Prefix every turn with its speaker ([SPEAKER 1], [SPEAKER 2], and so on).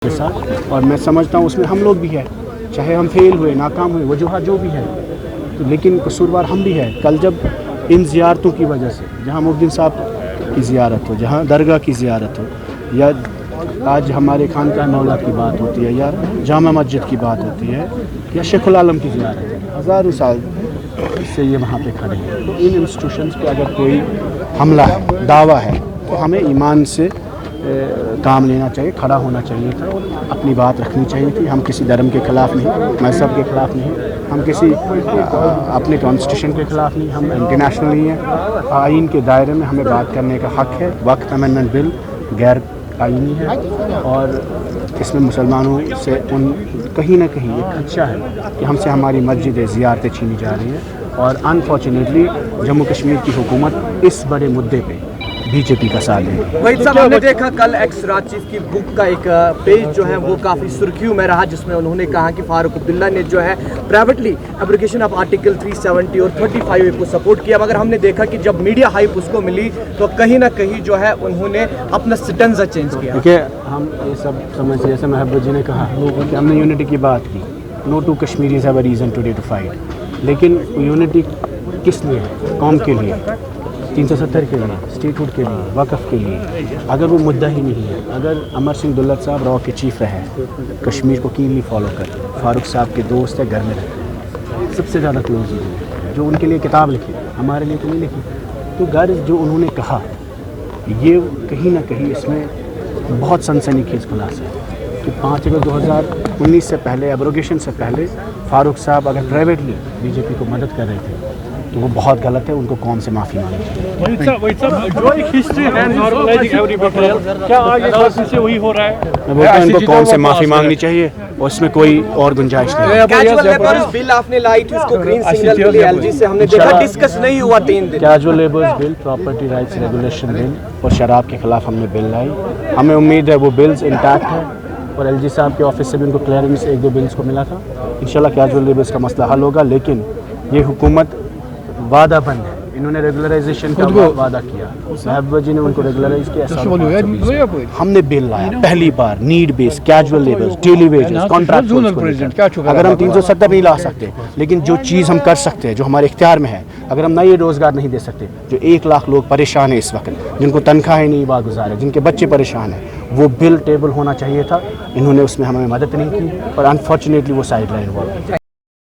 [SPEAKER 1] کے ساتھ، اور میں سمجھتا ہوں اس میں ہم لوگ بھی ہیں، چاہے ہم فیل ہوئے، ناکام ہوئے، وجوہات جو بھی ہے، تو لیکن قصوروار ہم بھی ہیں۔ کل جب ان زیارتوں کی وجہ سے، جہاں محی الدین صاحب کی زیارت ہو، جہاں درگاہ کی زیارت ہو، یا آج ہمارے خانقاہ مولا کی بات ہوتی ہے، یا جامع مسجد کی بات ہوتی ہے، یا شیخ العالم کی زیارت ہے، ہزاروں سال سے یہ وہاں پہ کھڑے ہیں، تو ان انسٹیٹیوشنز پہ اگر کوئی حملہ ہے، دعویٰ ہے، تو ہمیں ایمان سے کام لینا چاہیے، کھڑا ہونا چاہیے تھا اور اپنی بات رکھنی چاہیے تھی۔ ہم کسی دھرم کے خلاف نہیں، مذہب کے خلاف نہیں، ہم کسی اپنے کانسٹیٹیوشن کے خلاف نہیں، ہم انٹرنیشنل ہی ہیں۔ آئین کے دائرے میں ہمیں بات کرنے کا حق ہے۔ وقت امینڈمنٹ بل غیر آئینی ہے اور اس میں مسلمانوں سے کہیں نہ کہیں ایک خدشہ ہے کہ ہم سے ہماری مسجدیں، زیارتیں چھینی جا رہی ہیں، اور انفارچونیٹلی جموں کشمیر کی حکومت اس بڑے مدعے پہ بی جے پی کا ساتھ ہے۔
[SPEAKER 2] وحید صاحب، ہم نے دیکھا کل ایکس راج چیف کی بک کا ایک پیج جو ہے وہ کافی سرخیوں میں رہا، جس میں انہوں نے کہا کہ فاروق عبداللہ نے جو ہے پرائیویٹلی ایبروگیشن آف آرٹیکل 370 اور 35 کو سپورٹ کیا، مگر ہم نے دیکھا کہ جب میڈیا ہائپ اس کو ملی تو کہیں نہ کہیں جو ہے انہوں نے اپنا سٹنزا چینج کیا۔
[SPEAKER 1] دیکھیے، ہم یہ سب سمجھتے ہیں، جیسے محبت جی نے کہا کہ ہم نے یونٹی کی بات کی، no to Kashmiris have a reason today to fight, لیکن یونٹی کس لیے؟ قوم کے لیے، 370 کے لیے، اسٹیٹ ہوڈ کے لیے، وقف کے لیے۔ اگر وہ مدعا ہی نہیں ہے، اگر امر سنگھ دولت صاحب راؤ کے چیف رہے، کشمیر کو کینلی فالو کرتے، فاروق صاحب کے دوست ہے، گھر میں رہتے ہیں، سب سے زیادہ کلوز ہیں، جو ان کے لیے کتاب لکھی، ہمارے لیے تو نہیں لکھی، تو غرض جو انہوں نے کہا، یہ کہیں نہ کہیں اس میں بہت سنسنی خیز خلاصہ ہے کہ 5 اگست 2019 سے پہلے، ایبروگیشن سے پہلے، فاروق صاحب اگر پرائیویٹلی بی جے پی کو مدد کر رہے تھے تو وہ بہت غلط ہے، ان کو قوم سے معافی مانگنی چاہیے۔ میں بولتا ہوں ان کو قوم سے معافی مانگنی چاہیے، اور اس میں کوئی اور گنجائش نہیں ہے۔
[SPEAKER 2] کیجول لیبرز بل آپ نے لائی تھی، اس کو گرین سگنل ملی ایل جی سے، ہم نے دیکھا ڈسکس نہیں ہوا 3 دن۔
[SPEAKER 1] کیجول لیبرز بل، پراپرٹی رائٹس ریگولیشن بل اور شراب کے خلاف ہم نے بل لائی، ہمیں امید ہے وہ بلز انٹیکٹ ہے، اور ایل جی صاحب کے آفس سے بھی ان کو کلیئرنس 1-2 بلز کو ملا تھا۔ انشاءاللہ کیجول لیبرز کا مسئلہ حل ہوگا، لیکن یہ حکومت وعدہ بند ہے، انہوں نے ریگولرائزیشن کا وعدہ کیا، محبوبہ جی نے ان کو ریگولرائز کیا۔ ہم نے بل لایا پہلی بار، need base, casual labours, daily wages, contract. اگر ہم 370 نہیں لا سکتے، لیکن جو چیز ہم کر سکتے ہیں، جو ہمارے اختیار میں ہے، اگر ہم نئے روزگار نہیں دے سکتے، جو 1 لاکھ لوگ پریشان ہیں اس وقت، جن کو تنخواہیں نہیں باگزار ہے، جن کے بچے پریشان ہیں، وہ بل ٹیبل ہونا چاہیے تھا، انہوں نے اس میں ہمیں مدد نہیں کی، اور انفارچونیٹلی وہ سائڈ لائن ہوا۔